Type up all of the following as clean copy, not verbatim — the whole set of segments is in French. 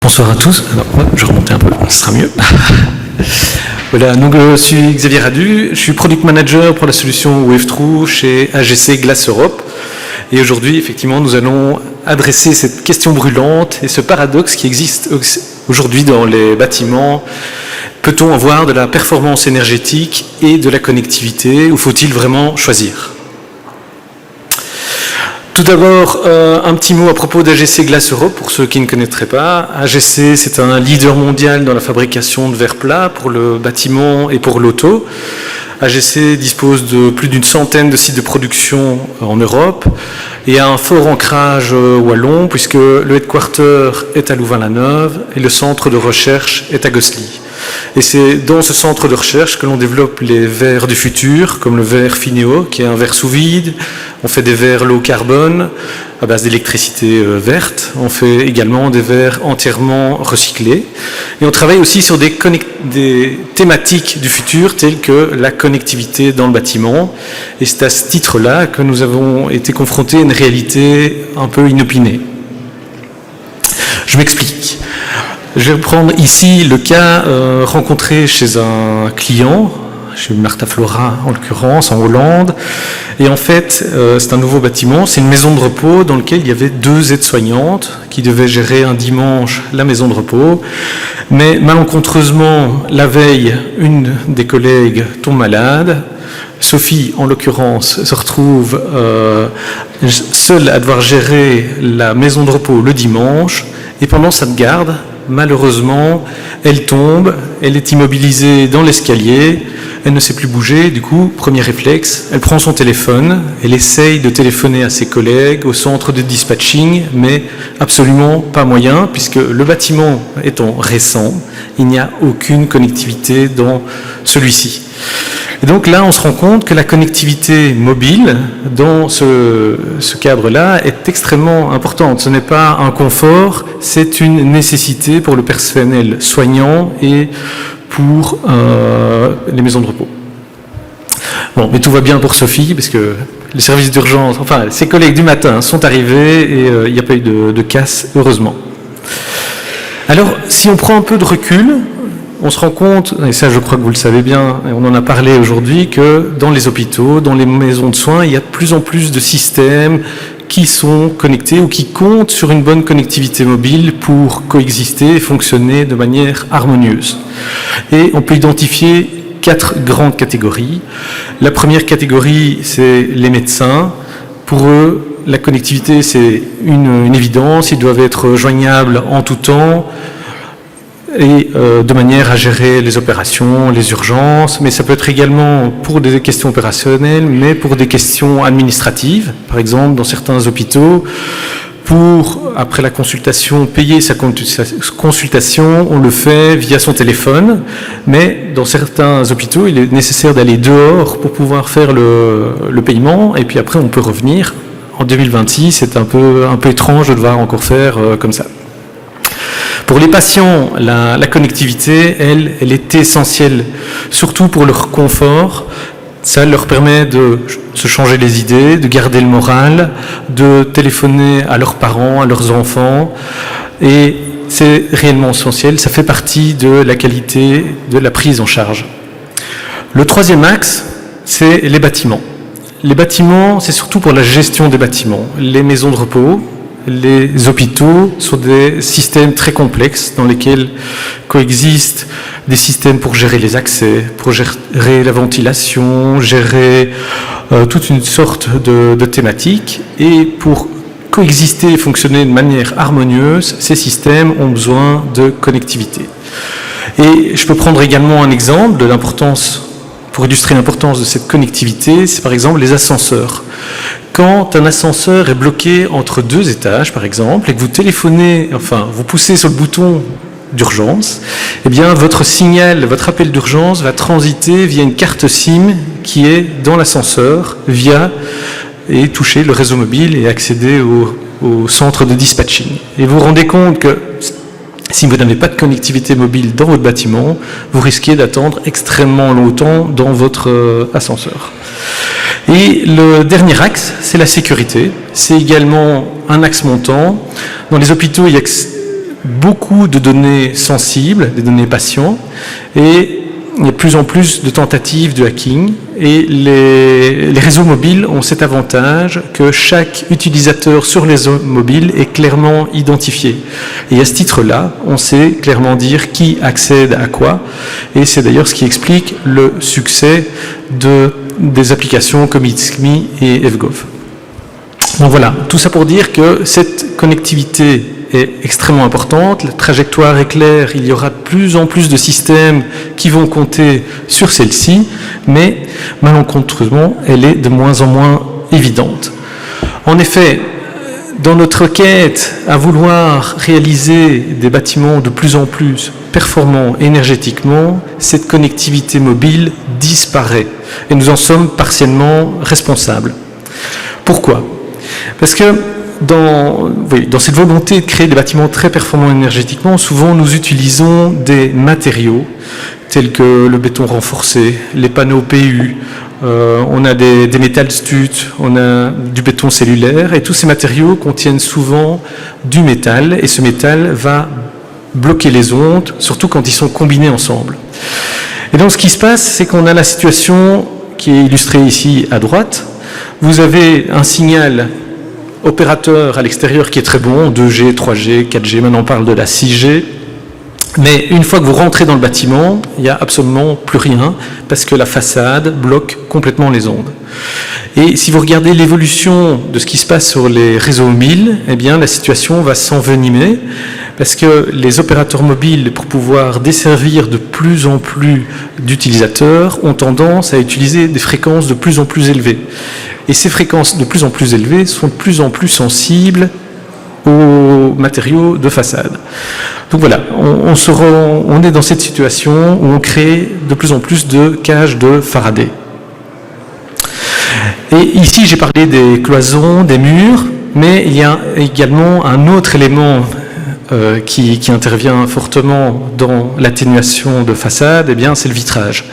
Bonsoir à tous. Alors, je vais remonter un peu, ce sera mieux. Voilà, donc je suis Xavier Radu, je suis Product Manager pour la solution Wave-Through chez AGC Glass Europe. Et aujourd'hui, effectivement, nous allons adresser cette question brûlante et ce paradoxe qui existe aujourd'hui dans les bâtiments. Peut-on avoir de la performance énergétique et de la connectivité, ou faut-il vraiment choisir ? Tout d'abord, un petit mot à propos d'AGC Glass Europe, pour ceux qui ne connaîtraient pas. AGC, c'est un leader mondial dans la fabrication de verres plats pour le bâtiment et pour l'auto. AGC dispose de plus d'une centaine de sites de production en Europe et a un fort ancrage wallon, puisque le headquarter est à Louvain-la-Neuve et le centre de recherche est à Gosselies. Et c'est dans ce centre de recherche que l'on développe les verres du futur, comme le verre Fineo, qui est un verre sous vide. On fait des verres low carbone, à base d'électricité verte. On fait également des verres entièrement recyclés. Et on travaille aussi sur des thématiques du futur, telles que la connectivité dans le bâtiment. Et c'est à ce titre-là que nous avons été confrontés à une réalité un peu inopinée. Je m'explique. Je vais prendre ici le cas rencontré chez un client, chez Martha Flora en l'occurrence, en Hollande. Et en fait, c'est un nouveau bâtiment, c'est une maison de repos dans laquelle il y avait 2 aides-soignantes qui devaient gérer un dimanche la maison de repos. Mais malencontreusement, la veille, une des collègues tombe malade. Sophie, en l'occurrence, se retrouve seule à devoir gérer la maison de repos le dimanche. Et pendant cette garde, malheureusement, elle tombe, elle est immobilisée dans l'escalier, elle ne sait plus bouger, du coup, premier réflexe, elle prend son téléphone, elle essaye de téléphoner à ses collègues, au centre de dispatching, mais absolument pas moyen, puisque le bâtiment étant récent, il n'y a aucune connectivité dans celui-ci. Et donc là, on se rend compte que la connectivité mobile, dans ce cadre-là, est extrêmement importante. Ce n'est pas un confort, c'est une nécessité pour le personnel soignant et pour les maisons de repos. Bon, mais tout va bien pour Sophie, parce que les services d'urgence, enfin, ses collègues du matin sont arrivés et il n'y a pas eu de casse, heureusement. Alors, si on prend un peu de recul, on se rend compte, et ça je crois que vous le savez bien, et on en a parlé aujourd'hui, que dans les hôpitaux, dans les maisons de soins, il y a de plus en plus de systèmes qui sont connectés ou qui comptent sur une bonne connectivité mobile pour coexister et fonctionner de manière harmonieuse. Et on peut identifier 4 grandes catégories. La première catégorie, c'est les médecins. Pour eux, la connectivité, c'est une évidence, ils doivent être joignables en tout temps, et de manière à gérer les opérations, les urgences, mais ça peut être également pour des questions opérationnelles, mais pour des questions administratives. Par exemple, dans certains hôpitaux, pour, après la consultation, payer sa consultation, on le fait via son téléphone, mais dans certains hôpitaux, il est nécessaire d'aller dehors pour pouvoir faire le paiement, et puis après on peut revenir. En 2026, c'est un peu étrange de devoir encore faire comme ça. Pour les patients, la connectivité, elle est essentielle, surtout pour leur confort. Ça leur permet de se changer les idées, de garder le moral, de téléphoner à leurs parents, à leurs enfants. Et c'est réellement essentiel, ça fait partie de la qualité de la prise en charge. Le troisième axe, c'est les bâtiments. Les bâtiments, c'est surtout pour la gestion des bâtiments. Les maisons de repos, les hôpitaux sont des systèmes très complexes dans lesquels coexistent des systèmes pour gérer les accès, pour gérer la ventilation, gérer toute une sorte de thématiques. Et pour coexister et fonctionner de manière harmonieuse, ces systèmes ont besoin de connectivité. Et je peux prendre également un exemple de l'importance, pour illustrer l'importance de cette connectivité, c'est par exemple les ascenseurs. Quand un ascenseur est bloqué entre 2 étages, par exemple, et que vous téléphonez, enfin, vous poussez sur le bouton d'urgence, eh bien, votre signal, votre appel d'urgence va transiter via une carte SIM qui est dans l'ascenseur, et toucher le réseau mobile et accéder au centre de dispatching. Et vous vous rendez compte que si vous n'avez pas de connectivité mobile dans votre bâtiment, vous risquez d'attendre extrêmement longtemps dans votre ascenseur. Et le dernier axe, c'est la sécurité. C'est également un axe montant. Dans les hôpitaux, il y a beaucoup de données sensibles, des données patients, et il y a de plus en plus de tentatives de hacking, et les réseaux mobiles ont cet avantage que chaque utilisateur sur les réseaux mobiles est clairement identifié. Et à ce titre-là, on sait clairement dire qui accède à quoi, et c'est d'ailleurs ce qui explique le succès des applications comme It's.me et FGov. Donc voilà, tout ça pour dire que cette connectivité est extrêmement importante, la trajectoire est claire, il y aura de plus en plus de systèmes qui vont compter sur celle-ci, mais malencontreusement, elle est de moins en moins évidente. En effet, dans notre quête à vouloir réaliser des bâtiments de plus en plus performants énergétiquement, cette connectivité mobile disparaît et nous en sommes partiellement responsables. Pourquoi ? Parce que dans cette volonté de créer des bâtiments très performants énergétiquement, souvent nous utilisons des matériaux tels que le béton renforcé, les panneaux PU, on a des métal stud, on a du béton cellulaire, et tous ces matériaux contiennent souvent du métal, et ce métal va bloquer les ondes, surtout quand ils sont combinés ensemble. Et donc ce qui se passe, c'est qu'on a la situation qui est illustrée ici à droite. Vous avez un signal opérateur à l'extérieur qui est très bon, 2G, 3G, 4G, maintenant on parle de la 6G, mais une fois que vous rentrez dans le bâtiment, il n'y a absolument plus rien, parce que la façade bloque complètement les ondes. Et si vous regardez l'évolution de ce qui se passe sur les réseaux mobiles, eh bien la situation va s'envenimer, parce que les opérateurs mobiles, pour pouvoir desservir de plus en plus d'utilisateurs, ont tendance à utiliser des fréquences de plus en plus élevées. Et ces fréquences de plus en plus élevées sont de plus en plus sensibles aux matériaux de façade. Donc voilà, on est dans cette situation où on crée de plus en plus de cages de Faraday. Et ici, j'ai parlé des cloisons, des murs, mais il y a également un autre élément qui intervient fortement dans l'atténuation de façade, eh bien, c'est le vitrage.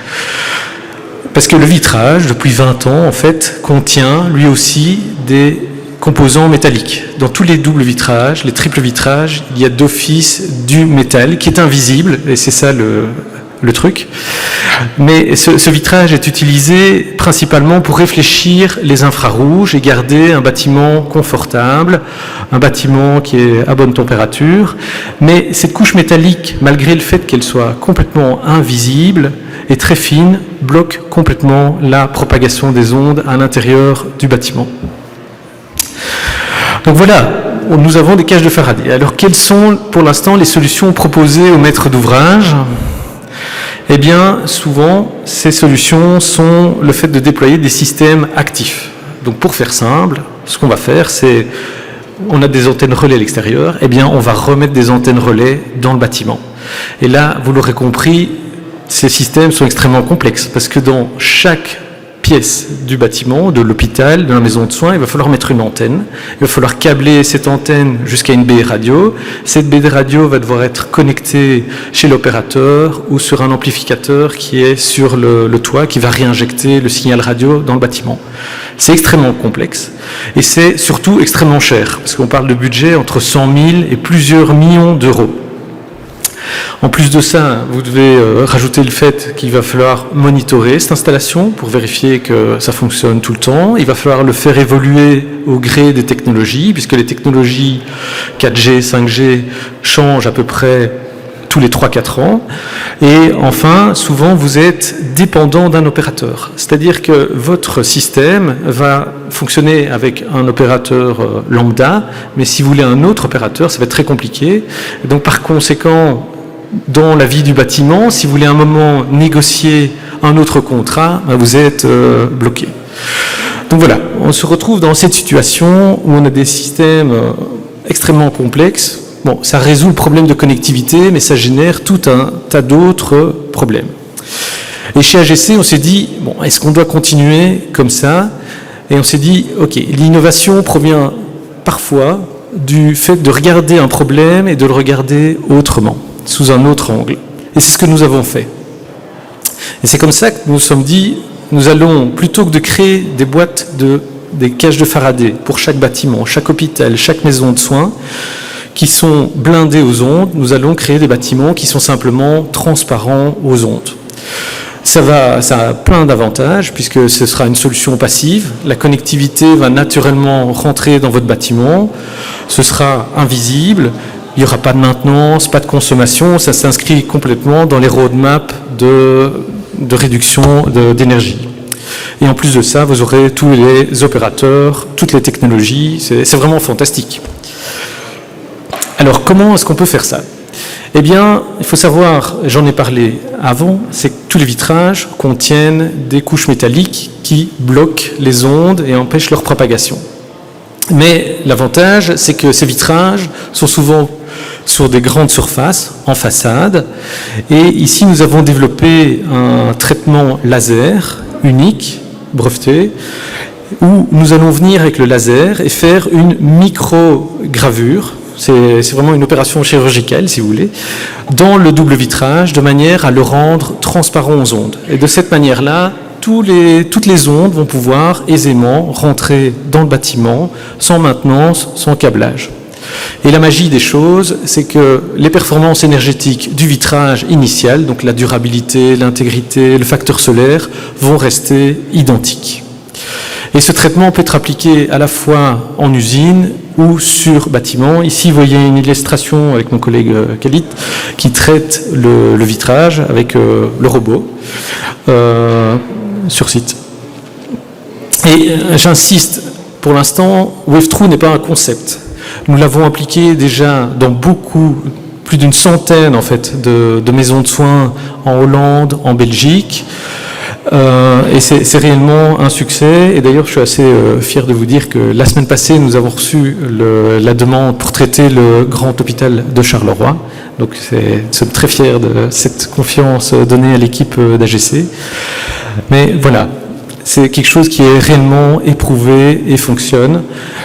Parce que le vitrage, depuis 20 ans, en fait, contient lui aussi des composants métalliques. Dans tous les doubles vitrages, les triples vitrages, il y a d'office du métal qui est invisible, et c'est ça le truc. Mais ce vitrage est utilisé principalement pour réfléchir les infrarouges et garder un bâtiment confortable, un bâtiment qui est à bonne température. Mais cette couche métallique, malgré le fait qu'elle soit complètement invisible et très fine, bloque complètement la propagation des ondes à l'intérieur du bâtiment. Donc voilà, nous avons des cages de Faraday. Alors quelles sont pour l'instant les solutions proposées aux maîtres d'ouvrage ? Eh bien, souvent, ces solutions sont le fait de déployer des systèmes actifs. Donc pour faire simple, ce qu'on va faire, c'est, on a des antennes relais à l'extérieur, eh bien on va remettre des antennes relais dans le bâtiment. Et là, vous l'aurez compris, ces systèmes sont extrêmement complexes, parce que dans chaque pièce du bâtiment, de l'hôpital, de la maison de soins, il va falloir mettre une antenne. Il va falloir câbler cette antenne jusqu'à une baie radio. Cette baie radio va devoir être connectée chez l'opérateur ou sur un amplificateur qui est sur le toit, qui va réinjecter le signal radio dans le bâtiment. C'est extrêmement complexe et c'est surtout extrêmement cher, parce qu'on parle de budget entre 100 000 et plusieurs millions d'euros. En plus de ça, vous devez rajouter le fait qu'il va falloir monitorer cette installation pour vérifier que ça fonctionne tout le temps. Il va falloir le faire évoluer au gré des technologies, puisque les technologies 4G, 5G changent à peu près tous les 3-4 ans. Et enfin, souvent, vous êtes dépendant d'un opérateur. C'est-à-dire que votre système va fonctionner avec un opérateur lambda, mais si vous voulez un autre opérateur, ça va être très compliqué. Et donc, par conséquent, dans la vie du bâtiment, si vous voulez à un moment négocier un autre contrat, vous êtes bloqué. Donc voilà, on se retrouve dans cette situation où on a des systèmes extrêmement complexes. Bon, ça résout le problème de connectivité, mais ça génère tout un tas d'autres problèmes. Et chez AGC, on s'est dit, bon, est-ce qu'on doit continuer comme ça ? Et on s'est dit, ok, l'innovation provient parfois du fait de regarder un problème et de le regarder autrement, sous un autre angle. Et c'est ce que nous avons fait. Et c'est comme ça que nous nous sommes dit, nous allons, plutôt que de créer des boîtes des cages de Faraday pour chaque bâtiment, chaque hôpital, chaque maison de soins, qui sont blindés aux ondes, nous allons créer des bâtiments qui sont simplement transparents aux ondes. Ça a plein d'avantages puisque ce sera une solution passive. La connectivité va naturellement rentrer dans votre bâtiment. Ce sera invisible. Il n'y aura pas de maintenance, pas de consommation. Ça s'inscrit complètement dans les roadmaps de réduction d'énergie. Et en plus de ça, vous aurez tous les opérateurs, toutes les technologies. C'est vraiment fantastique. Alors, comment est-ce qu'on peut faire ça ? Eh bien, il faut savoir, j'en ai parlé avant, c'est que tous les vitrages contiennent des couches métalliques qui bloquent les ondes et empêchent leur propagation. Mais l'avantage, c'est que ces vitrages sont souvent sur des grandes surfaces, en façade. Et ici, nous avons développé un traitement laser unique, breveté, où nous allons venir avec le laser et faire une micro-gravure. C'est vraiment une opération chirurgicale, si vous voulez, dans le double vitrage, de manière à le rendre transparent aux ondes. Et de cette manière-là, toutes les ondes vont pouvoir aisément rentrer dans le bâtiment, sans maintenance, sans câblage. Et la magie des choses, c'est que les performances énergétiques du vitrage initial, donc la durabilité, l'intégrité, le facteur solaire, vont rester identiques. Et ce traitement peut être appliqué à la fois en usine ou sur bâtiment. Ici, vous voyez une illustration avec mon collègue Khalid qui traite le vitrage avec le robot sur site. Et j'insiste, pour l'instant, Wave-Through n'est pas un concept. Nous l'avons appliqué déjà dans plus d'une centaine en fait, de maisons de soins en Hollande, en Belgique. Et c'est réellement un succès. Et d'ailleurs, je suis assez fier de vous dire que la semaine passée, nous avons reçu la demande pour traiter le grand hôpital de Charleroi. Donc, nous sommes très fiers de cette confiance donnée à l'équipe d'AGC. Mais voilà, c'est quelque chose qui est réellement éprouvé et fonctionne.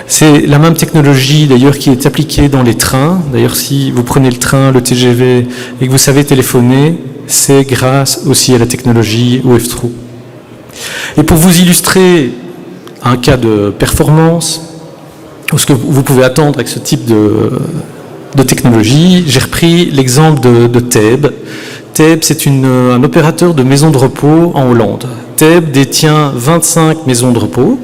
C'est la même technologie, d'ailleurs, qui est appliquée dans les trains. D'ailleurs, si vous prenez le train, le TGV, et que vous savez téléphoner, c'est grâce aussi à la technologie Wave-Through. Et pour vous illustrer un cas de performance, ou ce que vous pouvez attendre avec ce type de technologie, j'ai repris l'exemple de Thèbes. Thèbes, c'est un opérateur de maisons de repos en Hollande. Thèbes détient 25 maisons de repos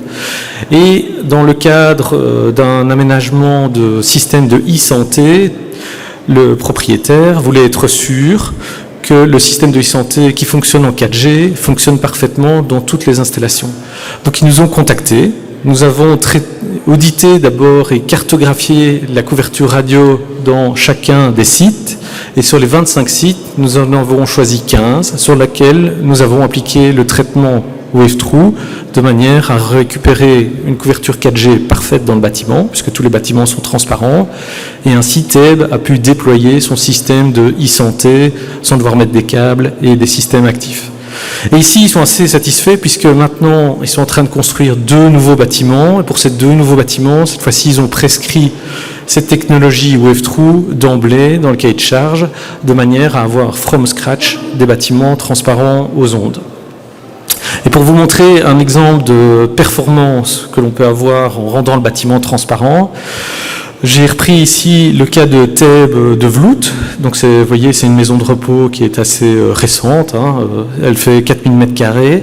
et dans le cadre d'un aménagement de système de e-santé, le propriétaire voulait être sûr que le système de e-santé qui fonctionne en 4G fonctionne parfaitement dans toutes les installations. Donc ils nous ont contactés. Nous avons audité d'abord et cartographié la couverture radio dans chacun des sites. Et sur les 25 sites, nous en avons choisi 15 sur lesquels nous avons appliqué le traitement Wave-Through de manière à récupérer une couverture 4G parfaite dans le bâtiment, puisque tous les bâtiments sont transparents. Et ainsi, Thèbes a pu déployer son système de e-santé sans devoir mettre des câbles et des systèmes actifs. Et ici, ils sont assez satisfaits puisque maintenant, ils sont en train de construire 2 nouveaux bâtiments. Et pour ces 2 nouveaux bâtiments, cette fois-ci, ils ont prescrit cette technologie Wave-Through d'emblée dans le cahier de charge, de manière à avoir from scratch des bâtiments transparents aux ondes. Et pour vous montrer un exemple de performance que l'on peut avoir en rendant le bâtiment transparent, j'ai repris ici le cas de Thèbes de Vloot. Donc vous voyez, c'est une maison de repos qui est assez récente. Elle fait 4000 m²,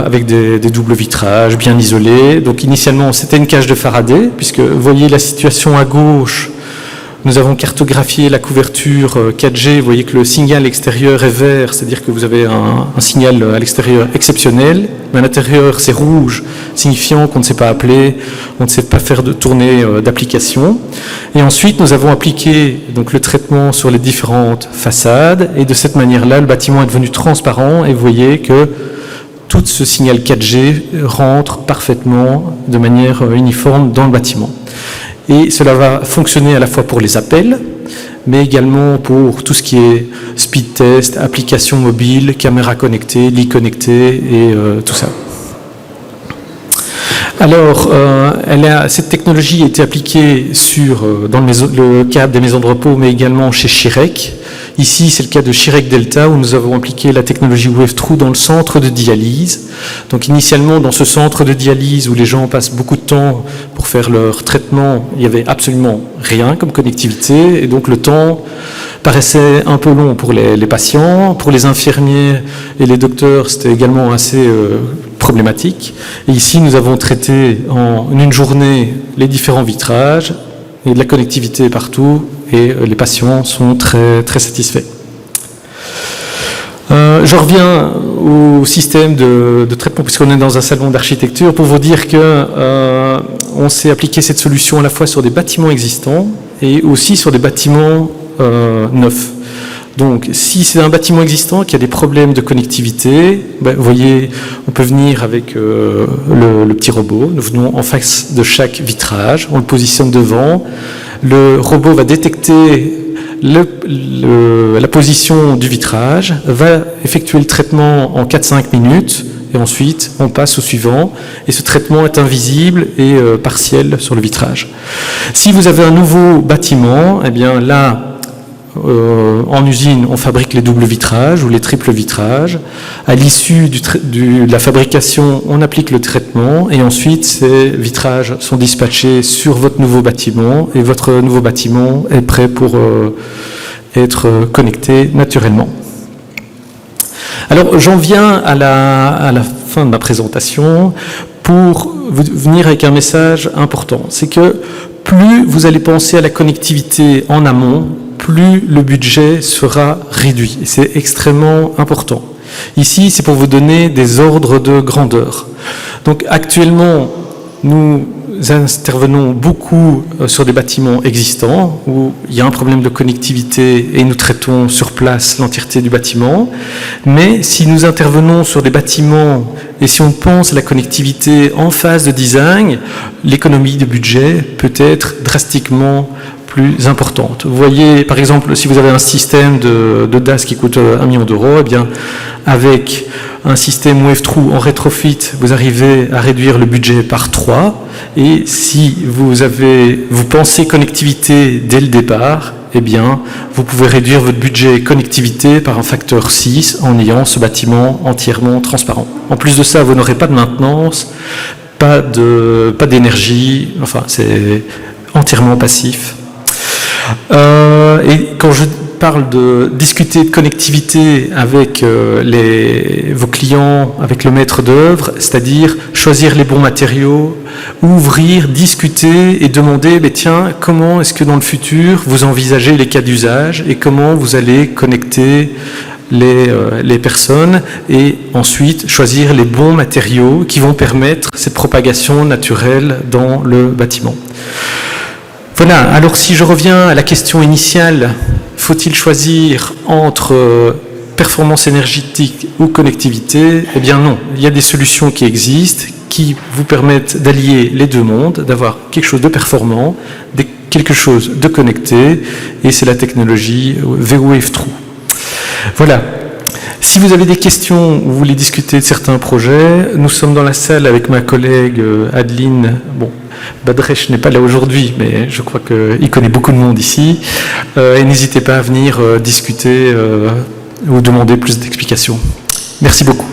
avec des doubles vitrages, bien isolés. Donc initialement, c'était une cage de Faraday, puisque vous voyez la situation à gauche. Nous avons cartographié la couverture 4G. Vous voyez que le signal extérieur est vert, c'est-à-dire que vous avez un signal à l'extérieur exceptionnel, mais à l'intérieur c'est rouge, signifiant qu'on ne sait pas appeler, on ne sait pas faire de tournée d'application. Et ensuite, nous avons appliqué donc, le traitement sur les différentes façades, et de cette manière-là, le bâtiment est devenu transparent, et vous voyez que tout ce signal 4G rentre parfaitement de manière uniforme dans le bâtiment. Et cela va fonctionner à la fois pour les appels, mais également pour tout ce qui est speed test, applications mobiles, caméras connectées, lits connectés et tout ça. Alors, cette technologie a été appliquée dans le cadre des maisons de repos, mais également chez Schirec. Ici, c'est le cas de Chirec Delta, où nous avons appliqué la technologie Wave-Through dans le centre de dialyse. Donc initialement, dans ce centre de dialyse où les gens passent beaucoup de temps pour faire leur traitement, il n'y avait absolument rien comme connectivité, et donc le temps paraissait un peu long pour les patients. Pour les infirmiers et les docteurs, c'était également assez problématique. Et ici, nous avons traité en une journée les différents vitrages et de la connectivité partout, et les patients sont très, très satisfaits. Je reviens au système de traitement, puisqu'on est dans un salon d'architecture, pour vous dire que on s'est appliqué cette solution à la fois sur des bâtiments existants et aussi sur des bâtiments neufs. Donc, si c'est un bâtiment existant qui a des problèmes de connectivité, ben, vous voyez, on peut venir avec le petit robot. Nous venons en face de chaque vitrage, on le positionne devant. Le robot va détecter la position du vitrage, va effectuer le traitement en 4-5 minutes, et ensuite on passe au suivant, et ce traitement est invisible et partiel sur le vitrage. Si vous avez un nouveau bâtiment, eh bien là, en usine, on fabrique les doubles vitrages ou les triples vitrages. À l'issue de la fabrication, on applique le traitement et ensuite ces vitrages sont dispatchés sur votre nouveau bâtiment et votre nouveau bâtiment est prêt pour être connecté naturellement. Alors j'en viens à la fin de ma présentation pour venir avec un message important. C'est que plus vous allez penser à la connectivité en amont, plus le budget sera réduit. C'est extrêmement important. Ici, c'est pour vous donner des ordres de grandeur. Donc actuellement, nous intervenons beaucoup sur des bâtiments existants où il y a un problème de connectivité et nous traitons sur place l'entièreté du bâtiment. Mais si nous intervenons sur des bâtiments et si on pense à la connectivité en phase de design, l'économie de budget peut être drastiquement plus importante. Vous voyez, par exemple, si vous avez un système de DAS qui coûte 1 million d'euros, eh bien, avec un système Wave-Through en rétrofit, vous arrivez à réduire le budget par 3. Et si vous pensez connectivité dès le départ, eh bien, vous pouvez réduire votre budget connectivité par un facteur 6 en ayant ce bâtiment entièrement transparent. En plus de ça, vous n'aurez pas de maintenance, pas d'énergie, enfin, c'est entièrement passif. Et quand je parle de discuter de connectivité avec vos clients, avec le maître d'œuvre, c'est-à-dire choisir les bons matériaux, ouvrir, discuter et demander, tiens, comment est-ce que dans le futur vous envisagez les cas d'usage et comment vous allez connecter les personnes, et ensuite choisir les bons matériaux qui vont permettre cette propagation naturelle dans le bâtiment. Voilà, alors si je reviens à la question initiale, faut-il choisir entre performance énergétique ou connectivité? Eh bien non, il y a des solutions qui existent, qui vous permettent d'allier les deux mondes, d'avoir quelque chose de performant, quelque chose de connecté, et c'est la technologie Wave-Through. Voilà. Si vous avez des questions ou vous voulez discuter de certains projets, nous sommes dans la salle avec ma collègue Adeline. Bon, Badresh n'est pas là aujourd'hui, mais je crois qu'il connaît beaucoup de monde ici. Et n'hésitez pas à venir discuter ou demander plus d'explications. Merci beaucoup.